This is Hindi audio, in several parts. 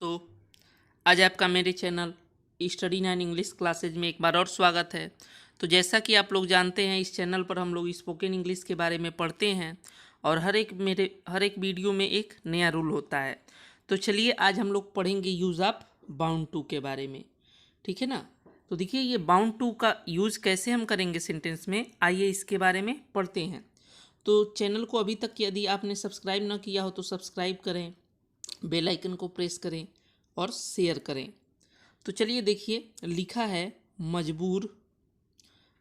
तो आज आपका मेरे चैनल स्टडी 9 इंग्लिश क्लासेज में एक बार और स्वागत है। तो जैसा कि आप लोग जानते हैं, इस चैनल पर हम लोग स्पोकन इंग्लिश के बारे में पढ़ते हैं और हर एक वीडियो में एक नया रूल होता है। तो चलिए आज हम लोग पढ़ेंगे यूज़ ऑफ बाउंड टू के बारे में, ठीक है ना। तो देखिए ये बाउंड टू का यूज़ कैसे हम करेंगे सेंटेंस में, आइए इसके बारे में पढ़ते हैं। तो चैनल को अभी तक यदि आपने सब्सक्राइब ना किया हो तो सब्सक्राइब करें, बेल आइकन को प्रेस करें और शेयर करें। तो चलिए देखिए, लिखा है मजबूर,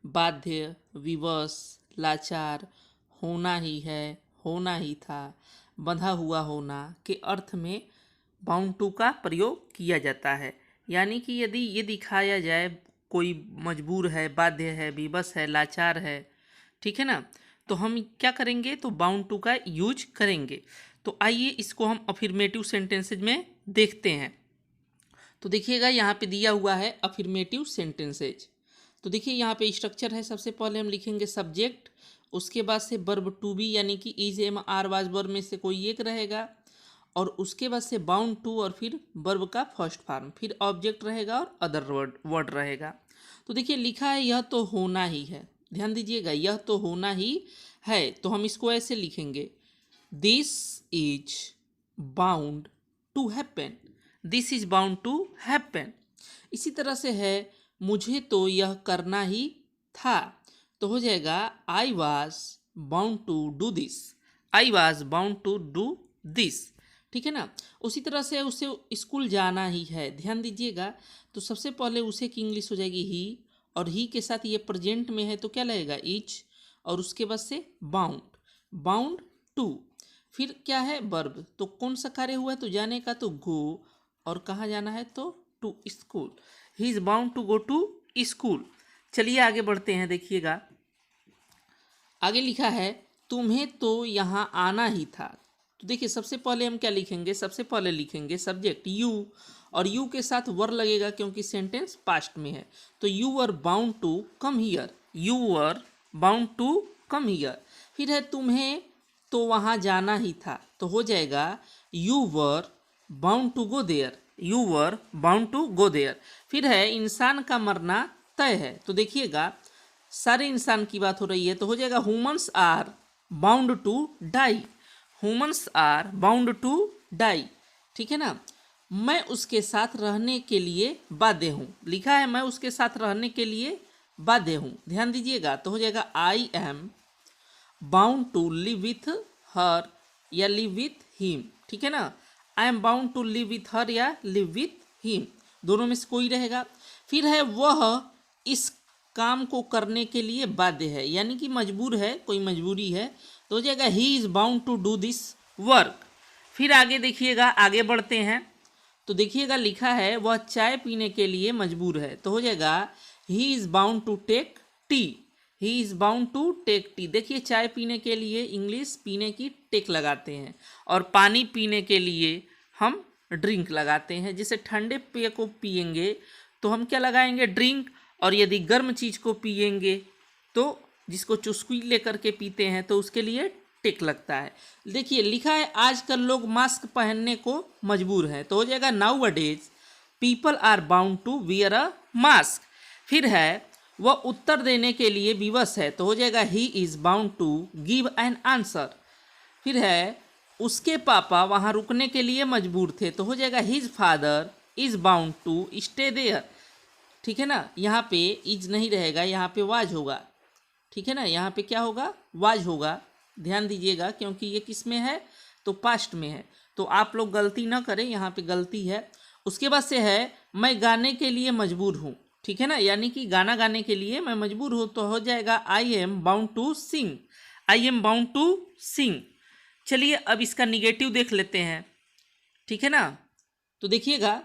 बाध्य, विवश, लाचार, होना ही है, होना ही था, बंधा हुआ होना के अर्थ में बाउंड टू का प्रयोग किया जाता है। यानी कि यदि ये दिखाया जाए कोई मजबूर है, बाध्य है, विवश है, लाचार है, ठीक है ना, तो हम क्या करेंगे, तो बाउंड टू का यूज करेंगे। तो आइए इसको हम अफर्मेटिव सेंटेंसेज में देखते हैं। तो देखिएगा यहाँ पे दिया हुआ है अफर्मेटिव सेंटेंसेज। तो देखिए यहाँ पे स्ट्रक्चर है। सबसे पहले हम लिखेंगे सब्जेक्ट, उसके बाद से वर्ब टू बी यानी कि is am are was verb में से कोई एक रहेगा, और उसके बाद से बाउंड टू और फिर वर्ब का फर्स्ट फॉर्म, फिर ऑब्जेक्ट रहेगा और अदर वर्ड रहेगा। तो देखिए लिखा है यह तो होना ही है, ध्यान दीजिएगा, यह तो होना ही है। तो हम इसको ऐसे लिखेंगे, this is bound to happen, this is bound to happen. इसी तरह से है, मुझे तो यह करना ही था, तो हो जाएगा I was bound to do this, I was bound to do this, ठीक है ना। उसी तरह से उसे स्कूल जाना ही है, ध्यान दीजिएगा। तो सबसे पहले उसे की इंग्लिश हो जाएगी ही, और ही के साथ ये प्रेजेंट में है तो क्या लगेगा इज, और उसके बाद से बाउंड, बाउंड टू, फिर क्या है वर्ब, तो कौन सा कार्य हुआ है, तो जाने का, तो गो, और कहाँ जाना है, तो to school, he is bound to go to school. चलिए आगे बढ़ते हैं, देखिएगा आगे लिखा है तुम्हें तो यहाँ आना ही था। तो देखिए सबसे पहले हम क्या लिखेंगे, सबसे पहले लिखेंगे सब्जेक्ट यू, और यू के साथ वर लगेगा क्योंकि सेंटेंस पास्ट में है। तो you were bound to come here, you were bound to come here. फिर है तुम्हें तो वहाँ जाना ही था, तो हो जाएगा you were bound to go there, you were bound to go there. फिर है इंसान का मरना तय है, तो देखिएगा सारे इंसान की बात हो रही है, तो हो जाएगा humans are bound to die, humans are bound to die, ठीक है ना। मैं उसके साथ रहने के लिए बाध्य हूँ, लिखा है मैं उसके साथ रहने के लिए बाध्य हूँ, ध्यान दीजिएगा। तो हो जाएगा I am bound to live with her या लिव विथ हिम, ठीक है ना। I am bound to live with her या लिव विथ हिम, दोनों में से कोई रहेगा। फिर है वह इस काम को करने के लिए बाध्य है, यानी कि मजबूर है, कोई मजबूरी है, तो हो जाएगा he is bound to do this work. फिर आगे देखिएगा, आगे बढ़ते हैं। तो देखिएगा लिखा है वह चाय पीने के लिए मजबूर है, तो हो जाएगा he is bound to take tea, he is bound to take tea. देखिए चाय पीने के लिए इंग्लिश पीने की टेक लगाते हैं, और पानी पीने के लिए हम ड्रिंक लगाते हैं। जैसे ठंडे पेय को पिएंगे तो हम क्या लगाएंगे, ड्रिंक, और यदि गर्म चीज़ को पिएंगे तो जिसको चुस्की लेकर के पीते हैं तो उसके लिए टेक लगता है। देखिए लिखा है आजकल लोग मास्क पहनने को मजबूर हैं, तो हो जाएगा nowadays people are bound to wear a mask. फिर है वह उत्तर देने के लिए विवश है, तो हो जाएगा he is bound to give an answer. फिर है उसके पापा वहाँ रुकने के लिए मजबूर थे, तो हो जाएगा his father is bound to stay there, ठीक है ना। यहाँ पे इज नहीं रहेगा, यहाँ पे वाज होगा, ठीक है ना। यहाँ पे क्या होगा, वाज होगा, ध्यान दीजिएगा, क्योंकि ये किस में है, तो पास्ट में है। तो आप लोग गलती ना करें, यहाँ पे गलती है। उसके बाद से है मैं गाने के लिए मजबूर हूँ, ठीक है ना, यानी कि गाना गाने के लिए मैं मजबूर हूँ, तो हो जाएगा I am bound to sing, I am bound to sing. चलिए अब इसका निगेटिव देख लेते हैं, ठीक है ना। तो देखिएगा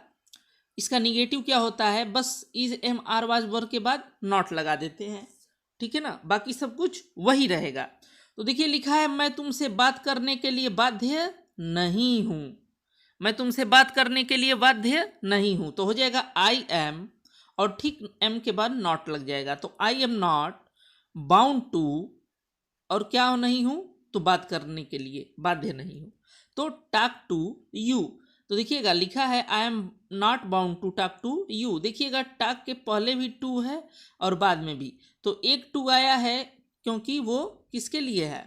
इसका निगेटिव क्या होता है, बस is am are was verb के बाद नॉट लगा देते हैं, ठीक है ना, बाकी सब कुछ वही रहेगा। तो देखिए लिखा है मैं तुमसे बात करने के लिए बाध्य नहीं हूँ, मैं तुमसे बात करने के लिए बाध्य नहीं हूँ, तो हो जाएगा आई एम, और ठीक एम के बाद नॉट लग जाएगा, तो I am not bound to, और क्या नहीं हूँ, तो बात करने के लिए बाध्य नहीं हूँ, तो टॉक टू यू। तो देखिएगा लिखा है I am not bound to talk to you. देखिएगा टॉक के पहले भी टू है और बाद में भी, तो एक टू आया है क्योंकि वो किसके लिए है,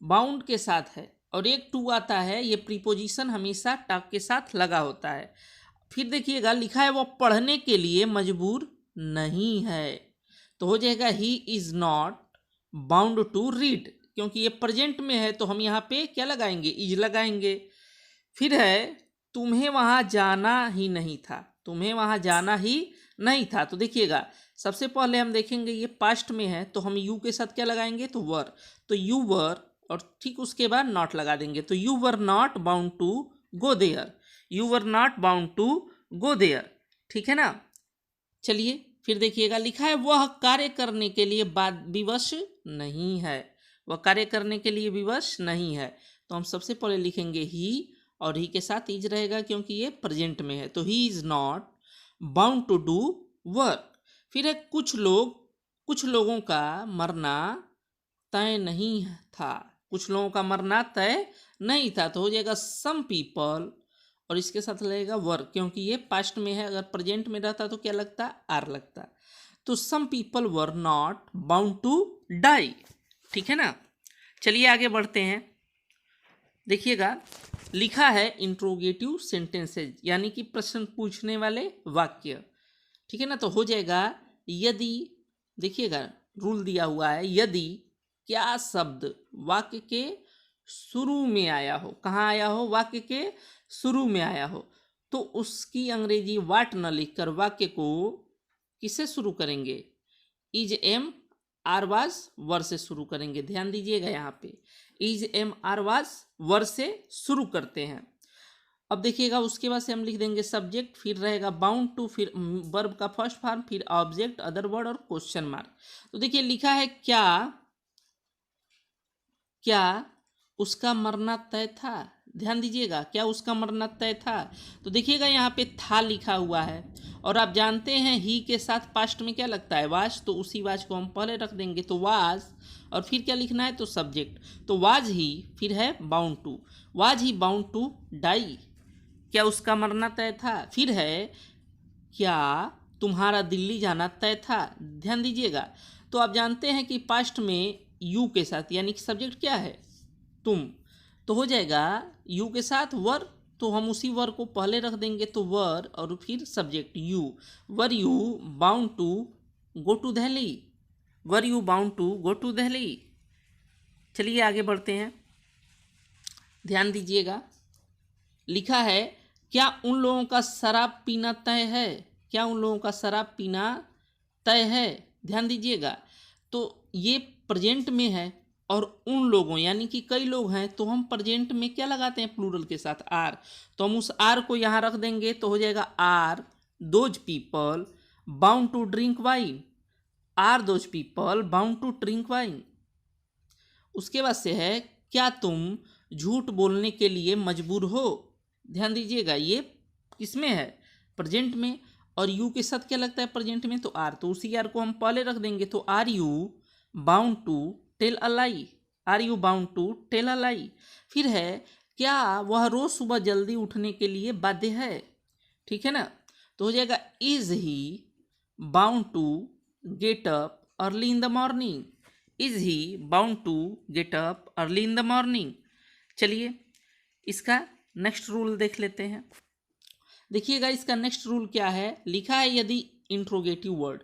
बाउंड के साथ है, और एक टू आता है, ये प्रीपोजिशन हमेशा टॉक के साथ लगा होता है। फिर देखिएगा लिखा है वो पढ़ने के लिए मजबूर नहीं है, तो हो जाएगा he is not bound to read, क्योंकि ये प्रेजेंट में है तो हम यहाँ पे क्या लगाएंगे, इज लगाएंगे। फिर है तुम्हें वहाँ जाना ही नहीं था, तुम्हें वहाँ जाना ही नहीं था। तो देखिएगा सबसे पहले हम देखेंगे ये पास्ट में है तो हम यू के साथ क्या लगाएंगे, तो वर, तो यू वर, और ठीक उसके बाद नॉट लगा देंगे, तो you were not bound to go there, you were not bound to go there, ठीक है ना। चलिए फिर देखिएगा लिखा है वह कार्य करने के लिए विवश नहीं है, वह कार्य करने के लिए विवश नहीं है, तो हम सबसे पहले लिखेंगे ही, और ही के साथ इज रहेगा क्योंकि ये प्रेजेंट में है, तो he is not bound to do work. फिर है कुछ लोगों का मरना तय नहीं था, कुछ लोगों का मरना तय नहीं था, तो हो जाएगा सम पीपल, और इसके साथ लगेगा वर्क क्योंकि ये पास्ट में है, अगर प्रेजेंट में रहता तो क्या लगता, आर लगता, तो some people were not bound to die, ठीक है ना। चलिए आगे बढ़ते हैं। देखिएगा लिखा है इंट्रोगेटिव सेंटेंसेज, यानी कि प्रश्न पूछने वाले वाक्य, ठीक है ना। तो हो जाएगा यदि, देखिएगा रूल दिया हुआ है, यदि क्या शब्द वाक्य के शुरू में आया हो, कहाँ आया हो, वाक्य के शुरू में आया हो, तो उसकी अंग्रेजी वाट न लिखकर वाक्य को किससे शुरू करेंगे, is am are was were से शुरू करेंगे। ध्यान दीजिएगा यहाँ पे is am are was were से शुरू करते हैं। अब देखिएगा उसके बाद से हम लिख देंगे सब्जेक्ट, फिर रहेगा बाउंड टू, फिर वर्ब का फर्स्ट फॉर्म, फिर ऑब्जेक्ट, अदर वर्ड और क्वेश्चन मार्क। तो देखिए लिखा है क्या उसका मरना तय था, ध्यान दीजिएगा क्या उसका मरना तय था, तो देखिएगा यहाँ पे था लिखा हुआ है, और आप जानते हैं ही के साथ पास्ट में क्या लगता है, वाज, तो उसी वाज को हम पहले रख देंगे, तो वाज, और फिर क्या लिखना है, तो सब्जेक्ट, तो वाज ही, फिर है bound to, was he bound to die, क्या उसका मरना तय था। फिर है क्या तुम्हारा दिल्ली जाना तय था, ध्यान दीजिएगा, तो आप जानते हैं कि पास्ट में यू के साथ, यानी कि सब्जेक्ट क्या है, तुम, तो हो जाएगा यू के साथ वर, तो हम उसी वर को पहले रख देंगे, तो वर और फिर subject you, were you bound to go to Delhi, were you bound to go to Delhi. चलिए आगे बढ़ते हैं, ध्यान दीजिएगा लिखा है क्या उन लोगों का शराब पीना तय है, क्या उन लोगों का शराब पीना तय है, ध्यान दीजिएगा, तो ये प्रेजेंट में है, और उन लोगों यानी कि कई लोग हैं, तो हम प्रेजेंट में क्या लगाते हैं, प्लूरल के साथ आर, तो हम उस आर को यहाँ रख देंगे, तो हो जाएगा are those people bound to drink wine, are those people bound to drink wine. उसके बाद से है क्या तुम झूठ बोलने के लिए मजबूर हो, ध्यान दीजिएगा ये किसमें है, प्रेजेंट में, और यू के साथ क्या लगता है प्रेजेंट में, तो आर, तो उसी आर को हम पहले रख देंगे, तो are you bound to tell a lie, are you bound to tell a lie. फिर है क्या वह रोज सुबह जल्दी उठने के लिए बाध्य है, ठीक है ना, तो हो जाएगा is he bound to get up early in the morning, is he bound to get up early in the morning. चलिए इसका नेक्स्ट रूल देख लेते हैं। देखिएगा इसका नेक्स्ट रूल क्या है, लिखा है यदि इंट्रोगेटिव वर्ड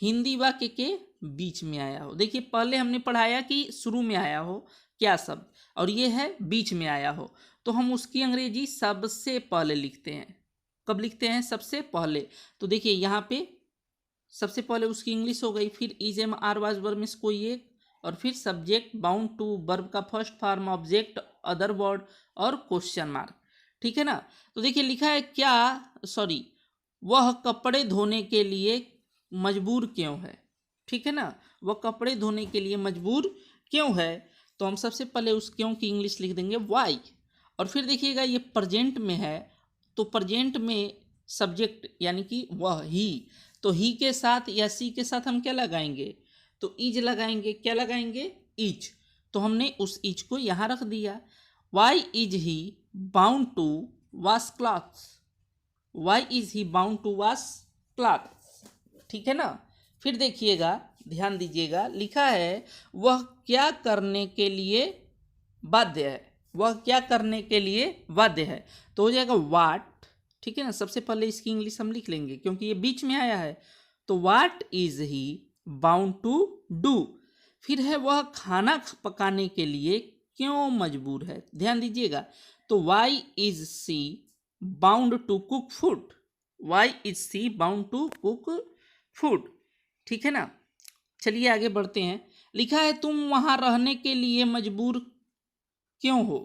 हिंदी वाक्य के बीच में आया हो, देखिए पहले हमने पढ़ाया कि शुरू में आया हो क्या शब्द, और ये है बीच में आया हो, तो हम उसकी अंग्रेजी सबसे पहले लिखते हैं, कब लिखते हैं, सबसे पहले, तो देखिए यहाँ पे सबसे पहले उसकी इंग्लिश हो गई, फिर is am are was verb में कोई एक, और फिर सब्जेक्ट बाउंड टू, वर्ब का first form, object, other word और क्वेश्चन मार्क, ठीक है ना। तो देखिए लिखा है वह कपड़े धोने के लिए मजबूर क्यों है, ठीक है ना, वह कपड़े धोने के लिए मजबूर क्यों है, तो हम सबसे पहले उस क्यों की इंग्लिश लिख देंगे वाई, और फिर देखिएगा ये प्रेजेंट में है, तो प्रेजेंट में सब्जेक्ट यानी कि वह ही, तो ही के साथ या सी के साथ हम क्या लगाएंगे, तो इज लगाएंगे, क्या लगाएंगे, इज, तो हमने उस इज को यहाँ रख दिया, why is he bound to wash clothes, why is he bound to wash clothes, ठीक है ना। फिर देखिएगा, ध्यान दीजिएगा, लिखा है वह क्या करने के लिए बाध्य है, वह क्या करने के लिए बाध्य है, तो हो जाएगा वाट, ठीक है ना। सबसे पहले इसकी इंग्लिश हम लिख लेंगे क्योंकि ये बीच में आया है, तो what is he bound to do. फिर है वह खाना पकाने के लिए क्यों मजबूर है, ध्यान दीजिएगा, तो why is she bound to cook food, why is she bound to cook food, ठीक है ना। चलिए आगे बढ़ते हैं। लिखा है तुम वहां रहने के लिए मजबूर क्यों हो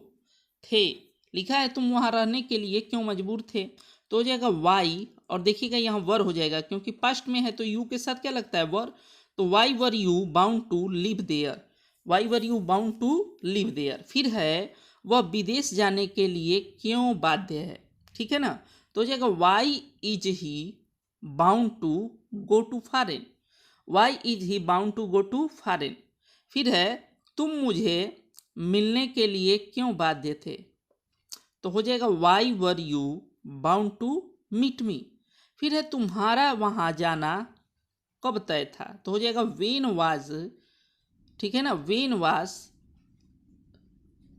थे, लिखा है तुम वहां रहने के लिए क्यों मजबूर थे, तो हो जाएगा वाई, और देखिएगा यहाँ वर हो जाएगा क्योंकि पास्ट में है तो यू के साथ क्या लगता है, वर, तो why were you bound to live there, why were you bound to live there. फिर है वह विदेश जाने के लिए क्यों बाध्य है, ठीक है ना, तो हो जाएगा why is he bound to go to foreign, why is he bound to go to foreign. फिर है तुम मुझे मिलने के लिए क्यों बाध्य थे, तो हो जाएगा why were you bound to meet me. फिर है तुम्हारा वहां जाना कब तय था, तो हो जाएगा वेन वाज, ठीक है ना, वेन वाज,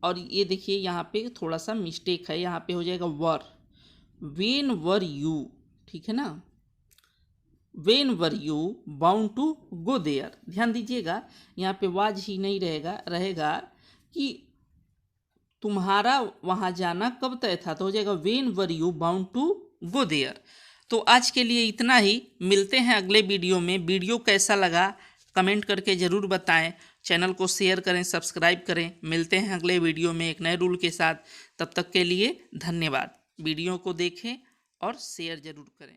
और ये देखिए यहाँ पे थोड़ा सा मिस्टेक है, यहाँ पे हो जाएगा वर, वेन वर यू, ठीक है ना, when were you bound to go there. ध्यान दीजिएगा यहाँ पे वाज ही नहीं रहेगा, रहेगा कि तुम्हारा वहाँ जाना कब तय था, तो हो जाएगा when were you bound to go there. तो आज के लिए इतना ही, मिलते हैं अगले वीडियो में। वीडियो कैसा लगा कमेंट करके ज़रूर बताएं, चैनल को शेयर करें, सब्सक्राइब करें। मिलते हैं अगले वीडियो में एक नए रूल के साथ, तब तक के लिए धन्यवाद। वीडियो को देखें और शेयर ज़रूर करें।